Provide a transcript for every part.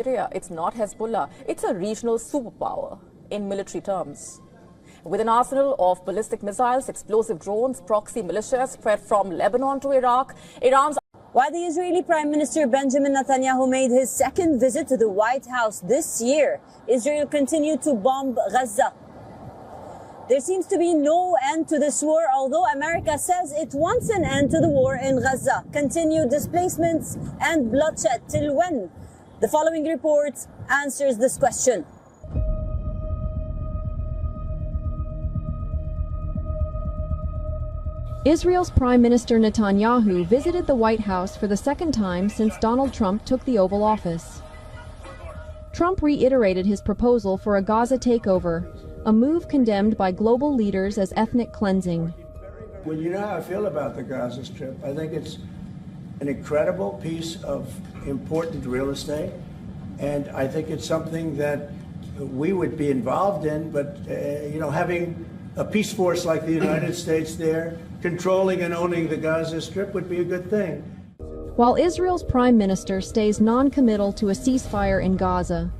Syria, it's not Hezbollah, it's a regional superpower in military terms. With an arsenal of ballistic missiles, explosive drones, proxy militias spread from Lebanon to Iraq, Iran's... While the Israeli Prime Minister Benjamin Netanyahu made his second visit to the White House this year, Israel continued to bomb Gaza. There seems to be no end to this war, although America says it wants an end to the war in Gaza. Continued displacements and bloodshed. Till when? The following report answers this question. Israel's Prime Minister Netanyahu visited the White House for the second time since Donald Trump took the Oval Office. Trump reiterated his proposal for a Gaza takeover, a move condemned by global leaders as ethnic cleansing. Well, you know how I feel about the Gaza Strip. I think it's an incredible piece of important real estate, and I think it's something that we would be involved in, but, having a peace force like the United States there, controlling and owning the Gaza Strip would be a good thing. While Israel's Prime Minister stays non-committal to a ceasefire in Gaza,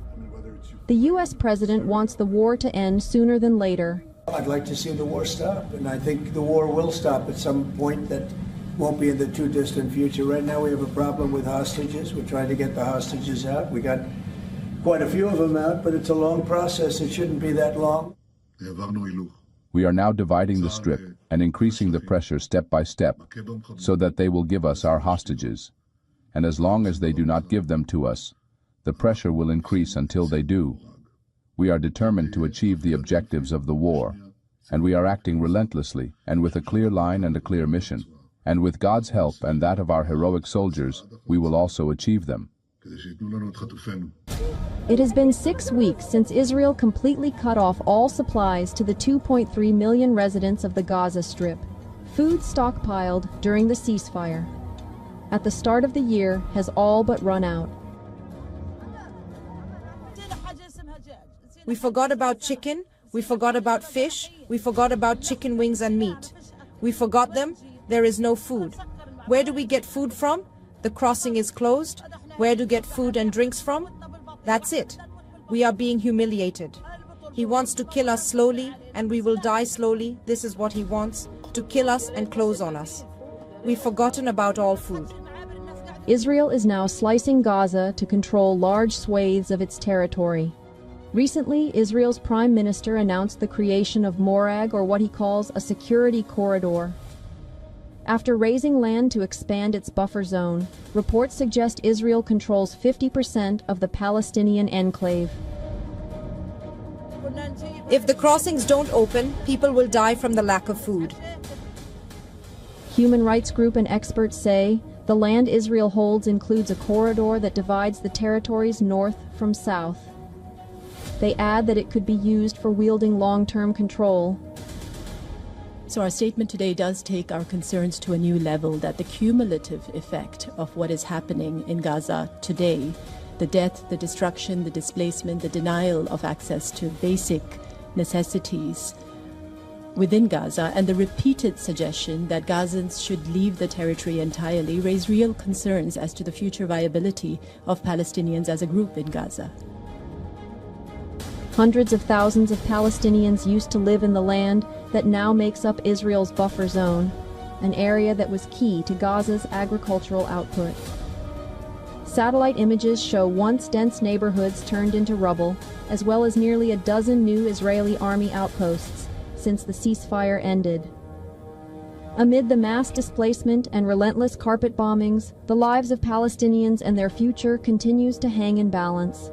the U.S. president wants the war to end sooner than later. I'd like to see the war stop, and I think the war will stop at some point that won't be in the too distant future. Right now we have a problem with hostages. We're trying to get the hostages out. We got quite a few of them out, but it's a long process. It shouldn't be that long. We are now dividing the strip and increasing the pressure step by step so that they will give us our hostages. And as long as they do not give them to us, the pressure will increase until they do. We are determined to achieve the objectives of the war, and we are acting relentlessly and with a clear line and a clear mission. And with God's help and that of our heroic soldiers, we will also achieve them. It has been 6 weeks since Israel completely cut off all supplies to the 2.3 million residents of the Gaza Strip. Food stockpiled during the ceasefire at the start of the year has all but run out. We forgot about chicken, we forgot about fish, we forgot about chicken wings and meat. We forgot them, there is no food. Where do we get food from? The crossing is closed. Where to get food and drinks from? That's it. We are being humiliated. He wants to kill us slowly, and we will die slowly. This is what he wants, to kill us and close on us. We've forgotten about all food. Israel is now slicing Gaza to control large swathes of its territory. Recently, Israel's Prime Minister announced the creation of Morag, or what he calls a security corridor. After raising land to expand its buffer zone, reports suggest Israel controls 50% of the Palestinian enclave. If the crossings don't open, people will die from the lack of food. Human rights group and experts say the land Israel holds includes a corridor that divides the territories north from south. They add that it could be used for wielding long-term control. So our statement today does take our concerns to a new level, that the cumulative effect of what is happening in Gaza today, the death, the destruction, the displacement, the denial of access to basic necessities within Gaza, and the repeated suggestion that Gazans should leave the territory entirely, raise real concerns as to the future viability of Palestinians as a group in Gaza. Hundreds of thousands of Palestinians used to live in the land that now makes up Israel's buffer zone, an area that was key to Gaza's agricultural output. Satellite images show once dense neighborhoods turned into rubble, as well as nearly a dozen new Israeli army outposts since the ceasefire ended. Amid the mass displacement and relentless carpet bombings, the lives of Palestinians and their future continues to hang in balance.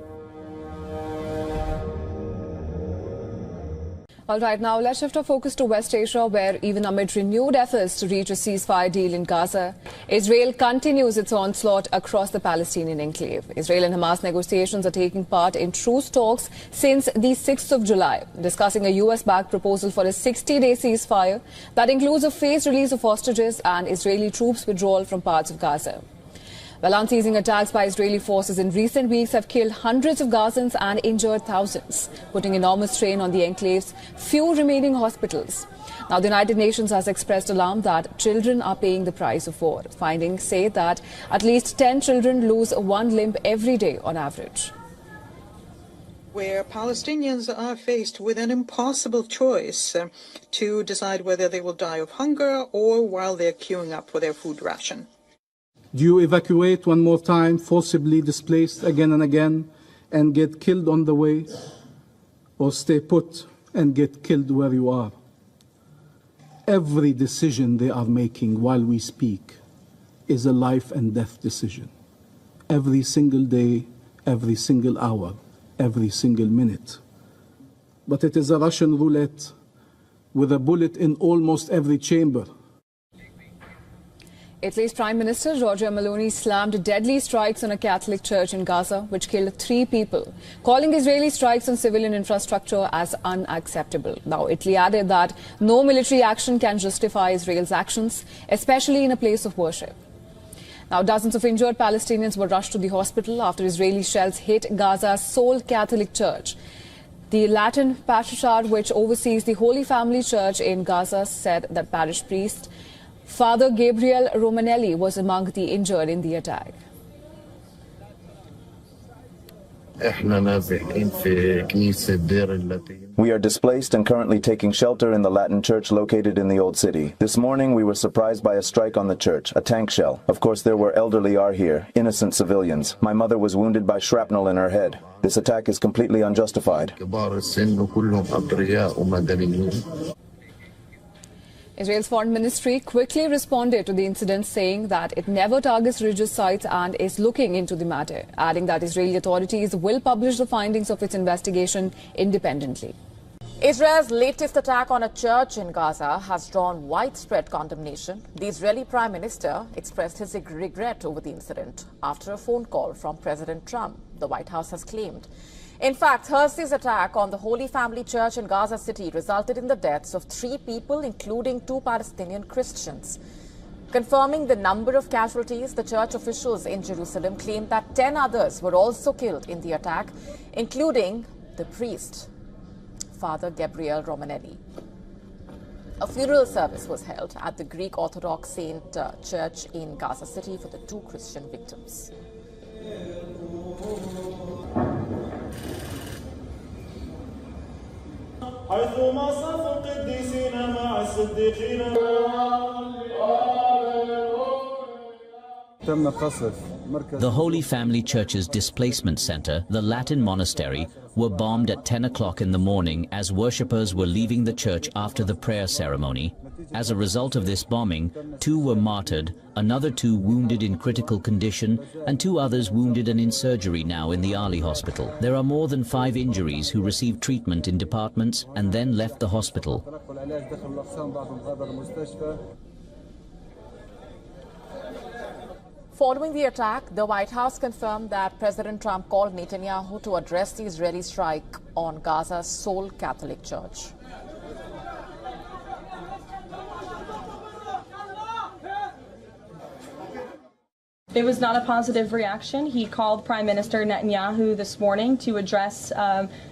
All right, now let's shift our focus to West Asia, where even amid renewed efforts to reach a ceasefire deal in Gaza, Israel continues its onslaught across the Palestinian enclave. Israel and Hamas negotiations are taking part in truce talks since the 6th of July, discussing a US-backed proposal for a 60-day ceasefire that includes a phased release of hostages and Israeli troops withdrawal from parts of Gaza. Well, unceasing attacks by Israeli forces in recent weeks have killed hundreds of Gazans and injured thousands, putting enormous strain on the enclave's few remaining hospitals. Now, the United Nations has expressed alarm that children are paying the price of war. Findings say that at least 10 children lose one limb every day on average. where Palestinians are faced with an impossible choice to decide whether they will die of hunger or while they're queuing up for their food ration. Do you evacuate one more time, forcibly displaced again and again, and get killed on the way, or stay put and get killed where you are? Every decision they are making while we speak is a life and death decision. Every single day, every single hour, every single minute. But it is a Russian roulette with a bullet in almost every chamber. Italy's Prime Minister Giorgia Meloni slammed deadly strikes on a Catholic church in Gaza, which killed 3 people, calling Israeli strikes on civilian infrastructure as unacceptable. Now, Italy added that no military action can justify Israel's actions, especially in a place of worship. Now, dozens of injured Palestinians were rushed to the hospital after Israeli shells hit Gaza's sole Catholic church. The Latin Patriarchate, which oversees the Holy Family Church in Gaza, said that parish priest Father Gabriel Romanelli was among the injured in the attack. We are displaced and currently taking shelter in the Latin church located in the Old City. This morning we were surprised by a strike on the church, a tank shell. Of course there were elderly are here, innocent civilians. My mother was wounded by shrapnel in her head. This attack is completely unjustified. Israel's foreign ministry quickly responded to the incident, saying that it never targets religious sites and is looking into the matter, adding that Israeli authorities will publish the findings of its investigation independently. Israel's latest attack on a church in Gaza has drawn widespread condemnation. The Israeli Prime Minister expressed his regret over the incident after a phone call from President Trump, the White House has claimed. In fact, Thursday's attack on the Holy Family Church in Gaza City resulted in the deaths of 3 people, including 2 Palestinian Christians. Confirming the number of casualties, the church officials in Jerusalem claimed that 10 others were also killed in the attack, including the priest, Father Gabriel Romanelli. A funeral service was held at the Greek Orthodox Saint Church in Gaza City for the 2 Christian victims. The Holy Family Church's displacement center, the Latin monastery, were bombed at 10 o'clock in the morning as worshippers were leaving the church after the prayer ceremony. As a result of this bombing, 2 were martyred, another 2 wounded in critical condition, and 2 others wounded and in surgery now in the Ali hospital. There are more than 5 injuries who received treatment in departments and then left the hospital. Following the attack, the White House confirmed that President Trump called Netanyahu to address the Israeli strike on Gaza's sole Catholic church. It was not a positive reaction. He called Prime Minister Netanyahu this morning to address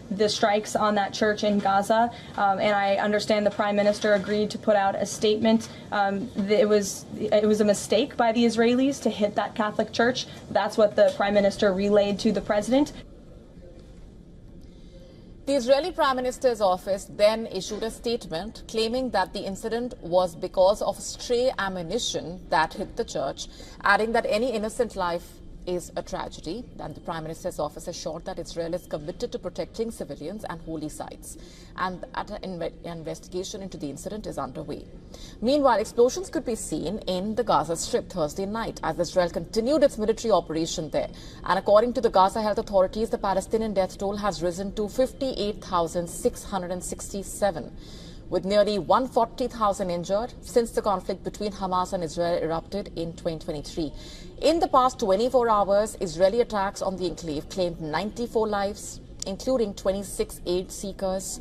the strikes on that church in Gaza, and I understand the Prime Minister agreed to put out a statement. It was a mistake by the Israelis to hit that Catholic church. That's what the Prime Minister relayed to the President. The Israeli Prime Minister's office then issued a statement claiming that the incident was because of stray ammunition that hit the church, adding that any innocent life is a tragedy. And the Prime Minister's office assured that Israel is committed to protecting civilians and holy sites, and an investigation into the incident is underway. Meanwhile, explosions could be seen in the Gaza Strip Thursday night as Israel continued its military operation there. And according to the Gaza health authorities, the Palestinian death toll has risen to 58,667. with nearly 140,000 injured since the conflict between Hamas and Israel erupted in 2023. In the past 24 hours, Israeli attacks on the enclave claimed 94 lives, including 26 aid seekers,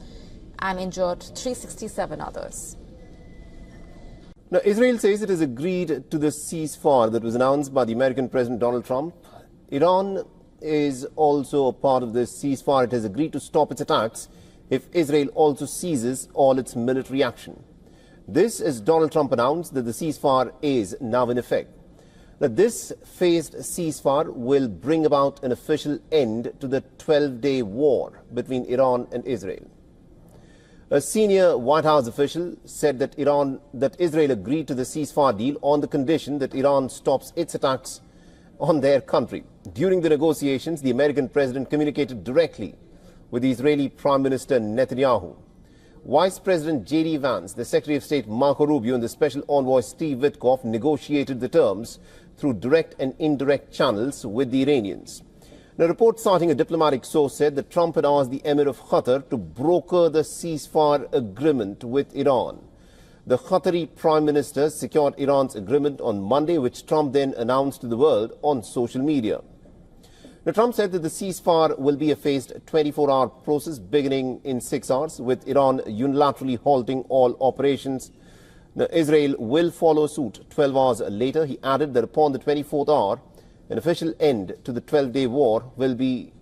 and injured 367 others. Now, Israel says it has agreed to the ceasefire that was announced by the American President Donald Trump. Iran is also a part of this ceasefire. It has agreed to stop its attacks if Israel also ceases all its military action. This as Donald Trump announced that the ceasefire is now in effect. That this phased ceasefire will bring about an official end to the 12-day war between Iran and Israel. A senior White House official said that Israel agreed to the ceasefire deal on the condition that Iran stops its attacks on their country. During the negotiations, the American president communicated directly with the Israeli Prime Minister Netanyahu. Vice President J.D. Vance, the Secretary of State Marco Rubio, and the Special Envoy Steve Witkoff negotiated the terms through direct and indirect channels with the Iranians. A report citing a diplomatic source said that Trump had asked the Emir of Qatar to broker the ceasefire agreement with Iran. The Qatari Prime Minister secured Iran's agreement on Monday, which Trump then announced to the world on social media. Now, Trump said that the ceasefire will be a phased 24-hour process beginning in 6 hours, with Iran unilaterally halting all operations. Now, Israel will follow suit 12 hours later. He added that upon the 24th hour, an official end to the 12-day war will be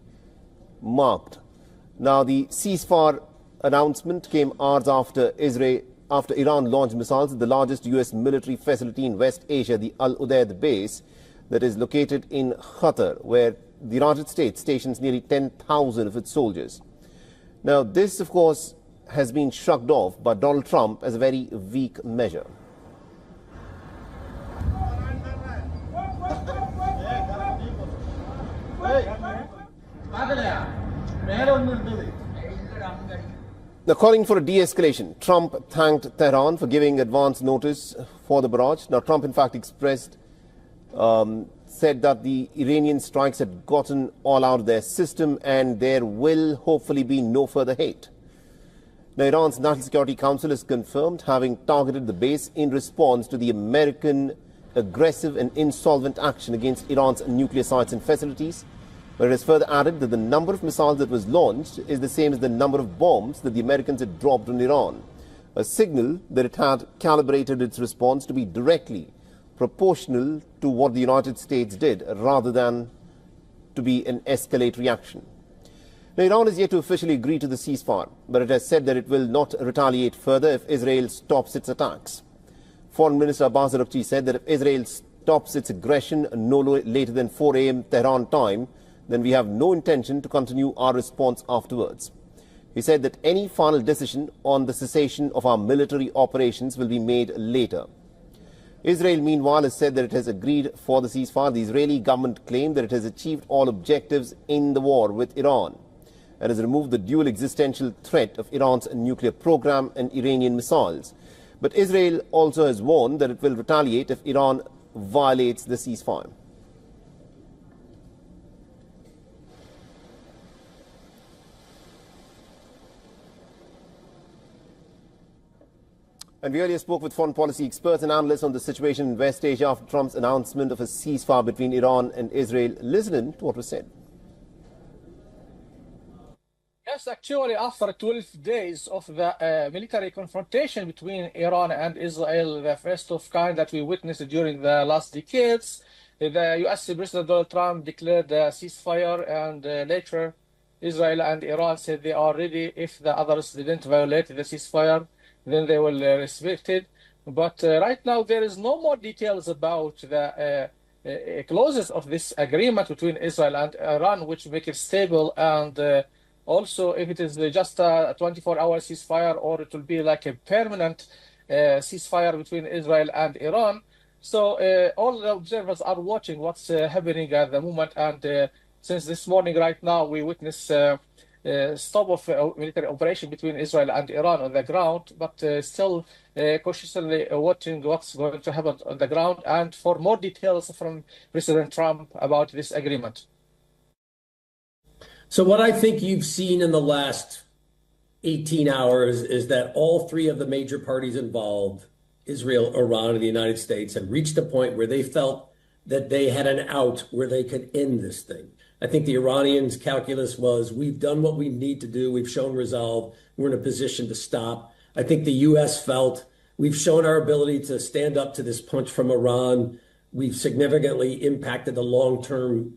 marked. Now, the ceasefire announcement came hours after Iran launched missiles at the largest U.S. military facility in West Asia, the Al Udeid base, that is located in Qatar, where the United States stations nearly 10,000 of its soldiers. Now, this, of course, has been shrugged off by Donald Trump as a very weak measure. Now, calling for a de-escalation, Trump thanked Tehran for giving advance notice for the barrage. Now, Trump, in fact, said that the Iranian strikes had gotten all out of their system and there will hopefully be no further hate. Now, Iran's National Security Council has confirmed having targeted the base in response to the American aggressive and insolvent action against Iran's nuclear sites and facilities, but it has further added that the number of missiles that was launched is the same as the number of bombs that the Americans had dropped on Iran, a signal that it had calibrated its response to be directly proportional to what the United States did, rather than to be an escalatory action. Now, Iran is yet to officially agree to the ceasefire, but it has said that it will not retaliate further if Israel stops its attacks. Foreign Minister Abbas Araghchi said that if Israel stops its aggression no later than 4 a.m. Tehran time, then we have no intention to continue our response afterwards. He said that any final decision on the cessation of our military operations will be made later. Israel, meanwhile, has said that it has agreed for the ceasefire. The Israeli government claimed that it has achieved all objectives in the war with Iran and has removed the dual existential threat of Iran's nuclear program and Iranian missiles. But Israel also has warned that it will retaliate if Iran violates the ceasefire. And we earlier spoke with foreign policy experts and analysts on the situation in West Asia after Trump's announcement of a ceasefire between Iran and Israel. Listen to what was said. Yes, actually, after 12 days of the military confrontation between Iran and Israel, the first of kind that we witnessed during the last decades, the U.S. President Donald Trump declared a ceasefire, and later Israel and Iran said they are ready if the others didn't violate the ceasefire, then they will respect it. But right now there is no more details about the clauses of this agreement between Israel and Iran, which make it stable, and also if it is just a 24-hour ceasefire or it will be like a permanent ceasefire between Israel and Iran. So all the observers are watching what's happening at the moment, and since this morning right now we witness stop of military operation between Israel and Iran on the ground, but still cautiously watching what's going to happen on the ground, and for more details from President Trump about this agreement. So what I think you've seen in the last 18 hours is that all three of the major parties involved, Israel, Iran, and the United States, had reached a point where they felt that they had an out where they could end this thing. I think the Iranians' calculus was, we've done what we need to do. We've shown resolve. We're in a position to stop. I think the U.S. felt we've shown our ability to stand up to this punch from Iran. We've significantly impacted the long-term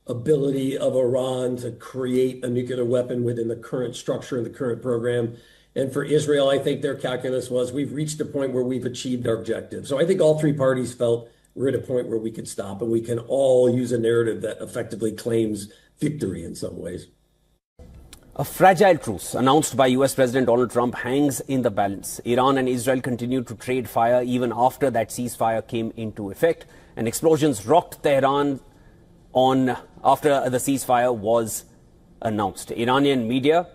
ability of Iran to create a nuclear weapon within the current structure and the current program. And for Israel, I think their calculus was, we've reached a point where we've achieved our objective. So I think all three parties felt we're at a point where we can stop and we can all use a narrative that effectively claims victory in some ways. A fragile truce announced by US President Donald Trump hangs in the balance. Iran and Israel continued to trade fire even after that ceasefire came into effect, and explosions rocked Tehran after the ceasefire was announced. Iranian media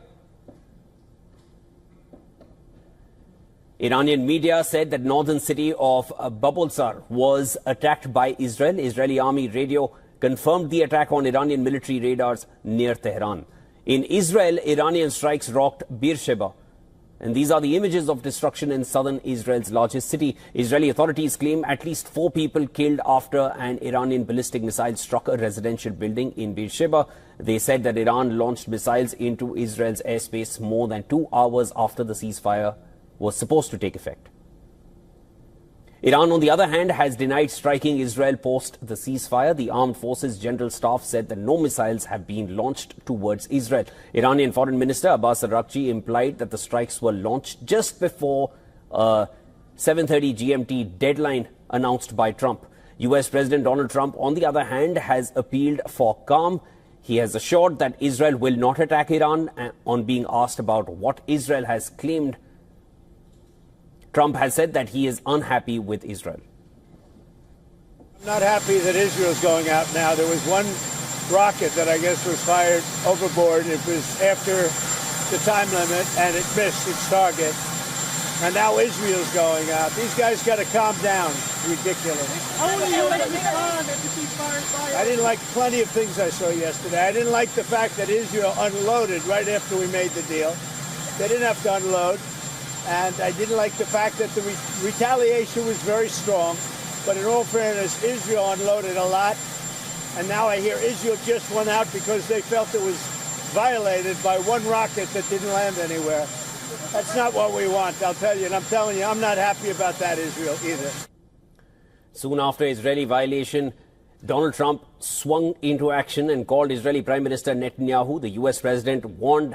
said that northern city of Babulsar was attacked by Israel. Israeli army radio confirmed the attack on Iranian military radars near Tehran. In Israel, Iranian strikes rocked Beersheba. And these are the images of destruction in southern Israel's largest city. Israeli authorities claim at least 4 people killed after an Iranian ballistic missile struck a residential building in Beersheba. They said that Iran launched missiles into Israel's airspace more than 2 hours after the ceasefire was supposed to take effect. Iran, on the other hand, has denied striking Israel post the ceasefire. The Armed Forces General Staff said that no missiles have been launched towards Israel. Iranian Foreign Minister Abbas Araghchi implied that the strikes were launched just before a 7:30 GMT deadline announced by Trump. US President Donald Trump, on the other hand, has appealed for calm. He has assured that Israel will not attack Iran. On being asked about what Israel has claimed, Trump has said that he is unhappy with Israel. I'm not happy that Israel's going out now. There was one rocket that I guess was fired overboard. It was after the time limit, and it missed its target. And now Israel's going out. These guys got to calm down. Ridiculous. I didn't like plenty of things I saw yesterday. I didn't like the fact that Israel unloaded right after we made the deal. They didn't have to unload. And I didn't like the fact that the retaliation was very strong. But in all fairness, Israel unloaded a lot. And now I hear Israel just went out because they felt it was violated by one rocket that didn't land anywhere. That's not what we want, I'll tell you. And I'm telling you, I'm not happy about that, Israel, either. Soon after Israeli violation, Donald Trump swung into action and called Israeli Prime Minister Netanyahu. The US President warned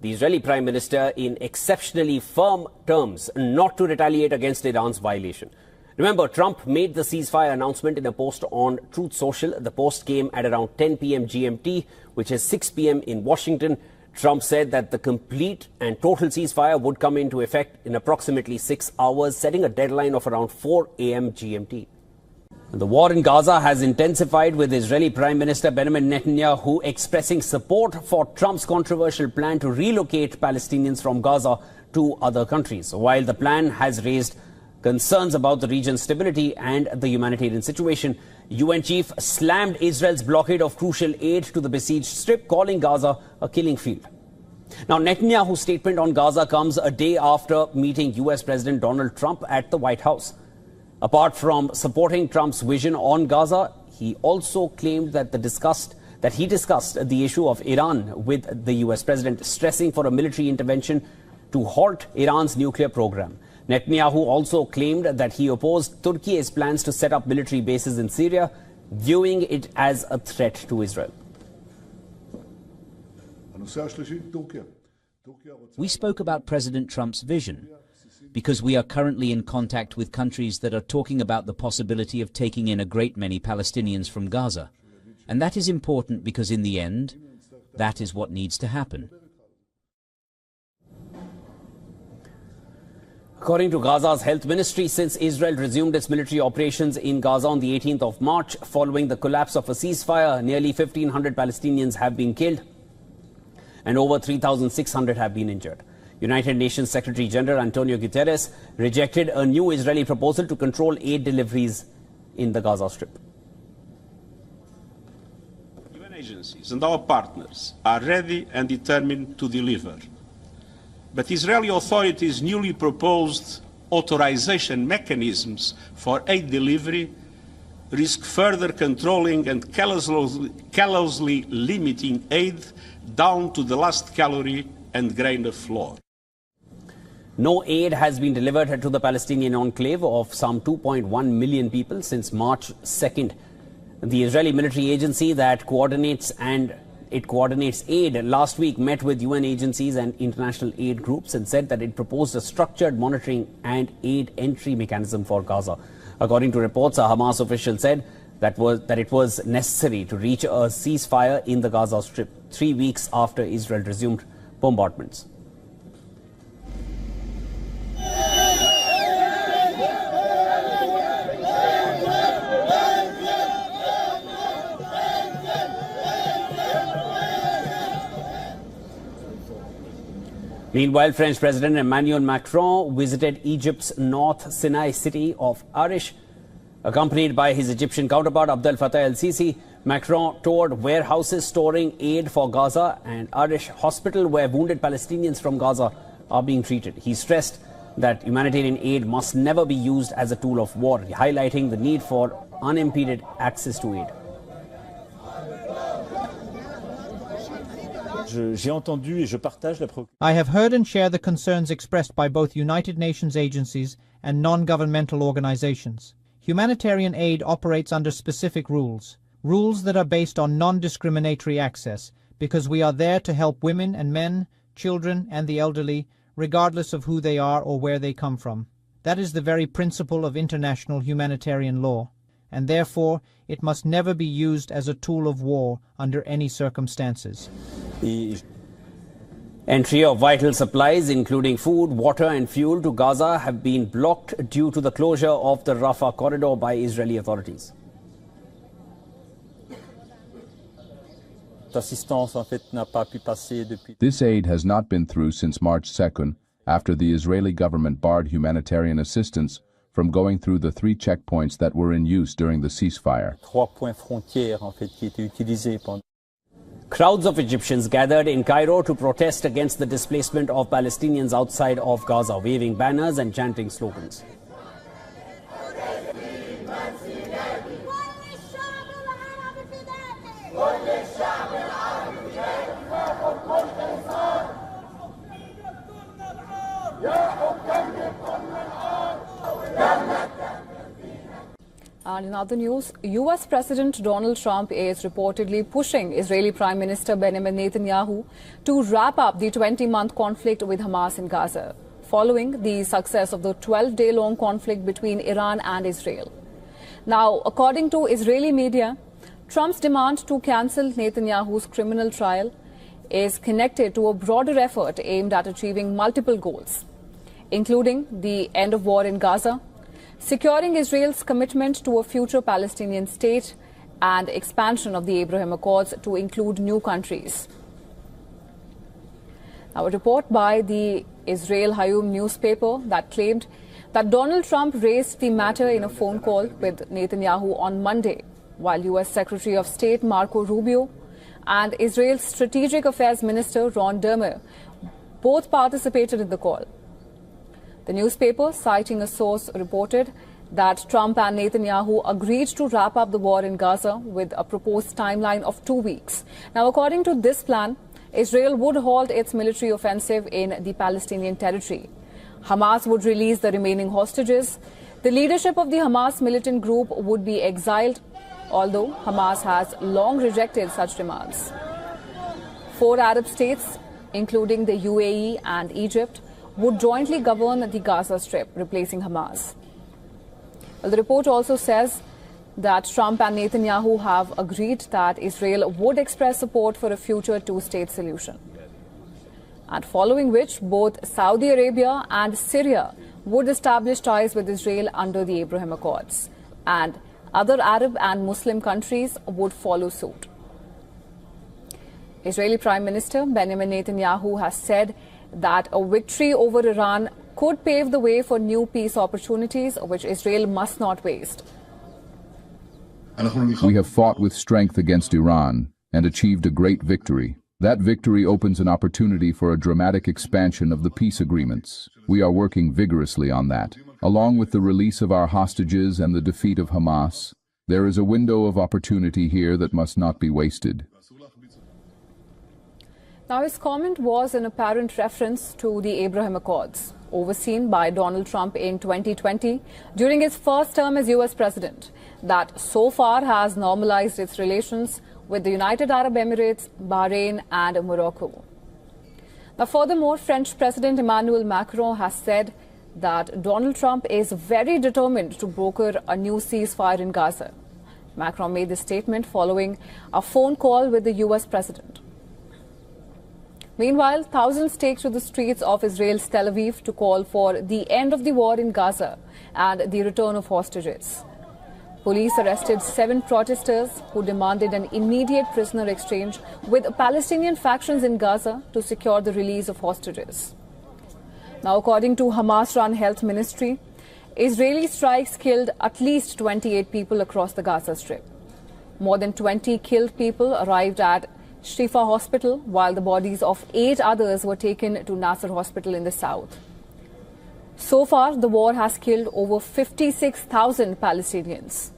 the Israeli Prime Minister in exceptionally firm terms not to retaliate against Iran's violation. Remember, Trump made the ceasefire announcement in a post on Truth Social. The post came at around 10 p.m. GMT, which is 6 p.m. in Washington. Trump said that the complete and total ceasefire would come into effect in approximately 6 hours, setting a deadline of around 4 a.m. GMT. The war in Gaza has intensified, with Israeli Prime Minister Benjamin Netanyahu expressing support for Trump's controversial plan to relocate Palestinians from Gaza to other countries. While the plan has raised concerns about the region's stability and the humanitarian situation, UN chief slammed Israel's blockade of crucial aid to the besieged Strip, calling Gaza a killing field. Now, Netanyahu's statement on Gaza comes a day after meeting US President Donald Trump at the White House. Apart from supporting Trump's vision on Gaza, he also claimed that he discussed the issue of Iran with the US president, stressing for a military intervention to halt Iran's nuclear program. Netanyahu also claimed that he opposed Turkey's plans to set up military bases in Syria, viewing it as a threat to Israel. We spoke about President Trump's vision, because we are currently in contact with countries that are talking about the possibility of taking in a great many Palestinians from Gaza. And that is important because in the end, that is what needs to happen. According to Gaza's health ministry, since Israel resumed its military operations in Gaza on the 18th of March, following the collapse of a ceasefire, nearly 1,500 Palestinians have been killed and over 3,600 have been injured. United Nations Secretary General Antonio Guterres rejected a new Israeli proposal to control aid deliveries in the Gaza Strip. UN agencies and our partners are ready and determined to deliver. But Israeli authorities' newly proposed authorization mechanisms for aid delivery risk further controlling and callously limiting aid down to the last calorie and grain of flour. No aid has been delivered to the Palestinian enclave of some 2.1 million people since March 2nd. The Israeli military agency that coordinates aid last week met with UN agencies and international aid groups and said that it proposed a structured monitoring and aid entry mechanism for Gaza. According to reports, a Hamas official said that it was necessary to reach a ceasefire in the Gaza Strip 3 weeks after Israel resumed bombardments. Meanwhile, French President Emmanuel Macron visited Egypt's North Sinai city of Arish. Accompanied by his Egyptian counterpart Abdel Fattah el-Sisi, Macron toured warehouses storing aid for Gaza and Arish Hospital, where wounded Palestinians from Gaza are being treated. He stressed that humanitarian aid must never be used as a tool of war, highlighting the need for unimpeded access to aid. I have heard and share the concerns expressed by both United Nations agencies and non-governmental organizations. Humanitarian aid operates under specific rules that are based on non-discriminatory access, because we are there to help women and men, children and the elderly, regardless of who they are or where they come from. That is the very principle of international humanitarian law, and therefore it must never be used as a tool of war under any circumstances. Entry of vital supplies, including food, water and fuel, to Gaza have been blocked due to the closure of the Rafah corridor by Israeli authorities. This aid has not been through since March 2nd, after the Israeli government barred humanitarian assistance from going through the 3 checkpoints that were in use during the ceasefire. Crowds of Egyptians gathered in Cairo to protest against the displacement of Palestinians outside of Gaza, waving banners and chanting slogans. And in other news, US President Donald Trump is reportedly pushing Israeli Prime Minister Benjamin Netanyahu to wrap up the 20-month conflict with Hamas in Gaza, following the success of the 12-day-long conflict between Iran and Israel. Now, according to Israeli media, Trump's demand to cancel Netanyahu's criminal trial is connected to a broader effort aimed at achieving multiple goals, including the end of war in Gaza, securing Israel's commitment to a future Palestinian state, and expansion of the Abraham Accords to include new countries. Now, a report by the Israel Hayom newspaper that claimed that Donald Trump raised the matter in a phone call with Netanyahu on Monday, while U.S. Secretary of State Marco Rubio and Israel's Strategic Affairs Minister Ron Dermer both participated in the call. The newspaper, citing a source, reported that Trump and Netanyahu agreed to wrap up the war in Gaza with a proposed timeline of 2 weeks. Now, according to this plan, Israel would halt its military offensive in the Palestinian territory. Hamas would release the remaining hostages. The leadership of the Hamas militant group would be exiled, although Hamas has long rejected such demands. 4 Arab states, including the UAE and Egypt, would jointly govern the Gaza Strip, replacing Hamas. Well, the report also says that Trump and Netanyahu have agreed that Israel would express support for a future 2-state solution, and following which both Saudi Arabia and Syria would establish ties with Israel under the Abraham Accords, and other Arab and Muslim countries would follow suit. Israeli Prime Minister Benjamin Netanyahu has said that a victory over Iran could pave the way for new peace opportunities, which Israel must not waste. We have fought with strength against Iran and achieved a great victory. That victory opens an opportunity for a dramatic expansion of the peace agreements. We are working vigorously on that. Along with the release of our hostages and the defeat of Hamas, there is a window of opportunity here that must not be wasted. Now, his comment was an apparent reference to the Abraham Accords, overseen by Donald Trump in 2020 during his first term as US President, that so far has normalized its relations with the United Arab Emirates, Bahrain and Morocco. Now, furthermore, French President Emmanuel Macron has said that Donald Trump is very determined to broker a new ceasefire in Gaza. Macron made this statement following a phone call with the US president. Meanwhile, thousands take to the streets of Israel's Tel Aviv to call for the end of the war in Gaza and the return of hostages. Police arrested 7 protesters who demanded an immediate prisoner exchange with Palestinian factions in Gaza to secure the release of hostages. Now, according to Hamas-run health ministry, Israeli strikes killed at least 28 people across the Gaza Strip. More than 20 killed people arrived at Shifa Hospital, while the bodies of 8 others were taken to Nasser Hospital in the south. So far, the war has killed over 56,000 Palestinians.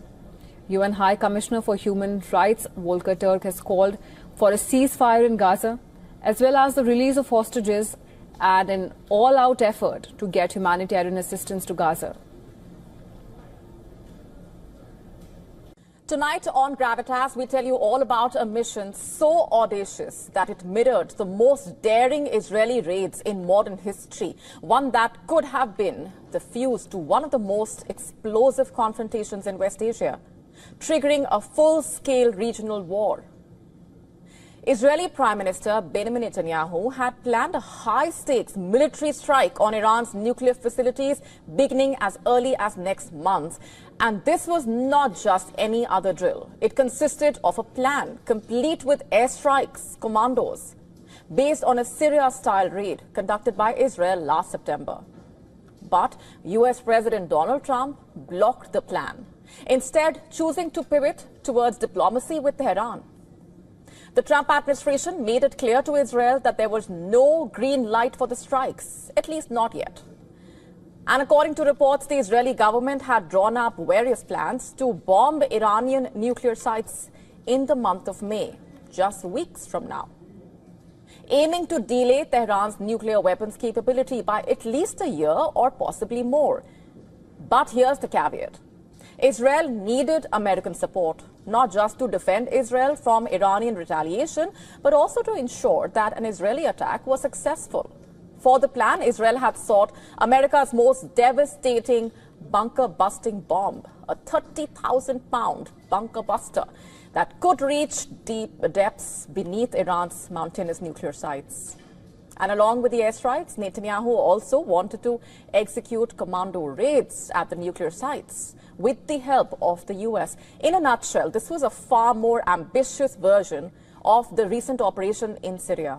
UN High Commissioner for Human Rights Volker Turk has called for a ceasefire in Gaza, as well as the release of hostages and an all-out effort to get humanitarian assistance to Gaza. Tonight on Gravitas, we tell you all about a mission so audacious that it mirrored the most daring Israeli raids in modern history, one that could have been the fuse to one of the most explosive confrontations in West Asia, triggering a full-scale regional war. Israeli Prime Minister Benjamin Netanyahu had planned a high-stakes military strike on Iran's nuclear facilities beginning as early as next month. And this was not just any other drill. It consisted of a plan complete with airstrikes, commandos, based on a Syria-style raid conducted by Israel last September. But US President Donald Trump blocked the plan, instead choosing to pivot towards diplomacy with Tehran. The Trump administration made it clear to Israel that there was no green light for the strikes, at least not yet. And according to reports, the Israeli government had drawn up various plans to bomb Iranian nuclear sites in the month of May, just weeks from now, aiming to delay Tehran's nuclear weapons capability by at least a year or possibly more. But here's the caveat. Israel needed American support, not just to defend Israel from Iranian retaliation, but also to ensure that an Israeli attack was successful. For the plan, Israel had sought America's most devastating bunker-busting bomb, a 30,000-pound bunker buster that could reach deep depths beneath Iran's mountainous nuclear sites. And along with the airstrikes, Netanyahu also wanted to execute commando raids at the nuclear sites with the help of the US. In a nutshell, this was a far more ambitious version of the recent operation in Syria.